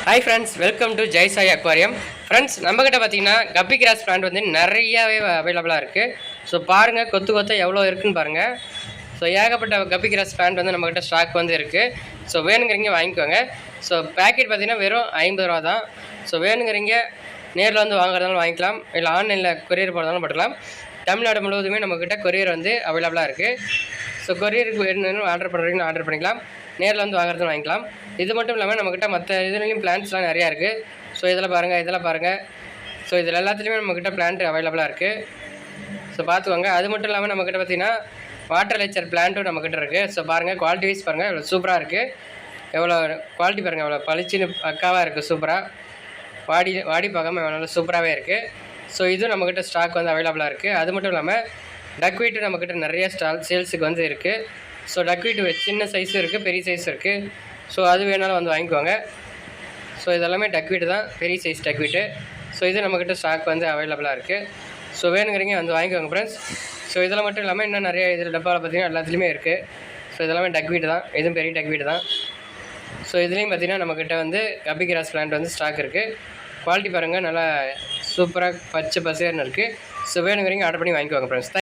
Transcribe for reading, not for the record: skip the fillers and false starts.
Hi friends, welcome to Jai Sai aquarium. Friends, நம்மக்கிட்ட பார்த்தீங்கன்னா கப்பி கிராஸ் பிளான்ட் வந்து நிறையாவே அவைலபிளாக இருக்குது. ஸோ பாருங்கள், கொத்து எவ்வளோ இருக்குதுன்னு பாருங்கள். ஸோ ஏகப்பட்ட கப்பி கிராஸ் பிளான்ட் வந்து நம்மக்கிட்ட ஸ்டாக் வந்து இருக்குது. ஸோ வேணுங்கிறீங்க வாங்கிக்கோங்க. ஸோ பேக்கெட் பார்த்தீங்கன்னா வெறும் 50 ரூபா தான். ஸோ வேணுங்கிறீங்க நேரில் வந்து வாங்குறதாலும் வாங்கிக்கலாம், இல்லை ஆன்லைனில் கொரியர் போகிறதாலும் போட்டுக்கலாம். தமிழ்நாடு முழுவதுமே நம்மக்கிட்ட கொரியர் வந்து அவைலபிளாக இருக்குது. ஸோ கொரியருக்கு வேணும்னு ஆர்டர் பண்ணுறீங்கன்னு ஆர்டர் பண்ணிக்கலாம், நேரில் வந்து வாங்குறதுன்னு வாங்கிக்கலாம். இது மட்டும் இல்லாமல் நம்மக்கிட்ட மற்ற இதுலேயும் பிளான்ட்ஸ்லாம் நிறையா இருக்குது. ஸோ இதெல்லாம் பாருங்கள். ஸோ இதில் எல்லாத்துலேயுமே நம்மக்கிட்ட பிளான்ட் அவைலபிளாக இருக்குது. ஸோ பார்த்துக்கோங்க. அது மட்டும் இல்லாமல் நம்மக்கிட்ட பார்த்திங்கன்னா வாட்டர் லேச்சர் பிளான்ட்டும் நம்மக்கிட்ட இருக்குது. ஸோ பாருங்கள், குவாலிட்டி வைஸ் பாருங்கள் எவ்வளோ சூப்பராக இருக்குது. எவ்வளோ குவாலிட்டி பாருங்கள், எவ்வளோ பளிச்சுன்னு பக்காவாக இருக்குது. சூப்பராக வாடி பார்க்காம எவ்வளோ சூப்பராகவே இருக்குது. ஸோ இதுவும் நம்மக்கிட்ட ஸ்டாக் வந்து அவைலபிளாக இருக்குது. அது மட்டும் இல்லாமல் டக்வீட்டு நம்மக்கிட்ட நிறைய சேல்ஸுக்கு வந்து இருக்குது. ஸோ டக்வீட்டு சின்ன சைஸும் இருக்குது, பெரிய சைஸும் இருக்குது. ஸோ அது வேணாலும் வந்து வாங்கிக்குவாங்க. ஸோ இதெல்லாமே டக்வீட்டு தான், பெரிய சைஸ் டக்வீட்டு. ஸோ இது நம்மக்கிட்ட ஸ்டாக் வந்து அவைலபிளாக இருக்குது. ஸோ வேணுங்கிறீங்க வந்து வாங்கிக்கோங்க ஃப்ரெண்ட்ஸ். ஸோ இதில் மட்டும் இல்லாமல் இன்னும் நிறைய இதில் டப்பாவில் பார்த்திங்கன்னா எல்லாத்துலேயுமே இருக்குது. ஸோ இதெல்லாமே டக்வீட்டு தான், இதுவும் பெரிய டக்வீட்டு தான். ஸோ இதுலேயும் பார்த்திங்கன்னா நம்மக்கிட்ட வந்து கப்பி கிராஸ் பிளான்ட் வந்து ஸ்டாக் இருக்குது. குவாலிட்டி பாருங்கள், நல்லா சூப்பராக பச்சை பசேர்னு இருக்குது. ஸோ வேணுங்கிறீங்க ஆர்டர் பண்ணி வாங்கிக்குவாங்க ஃப்ரெண்ட்ஸ்.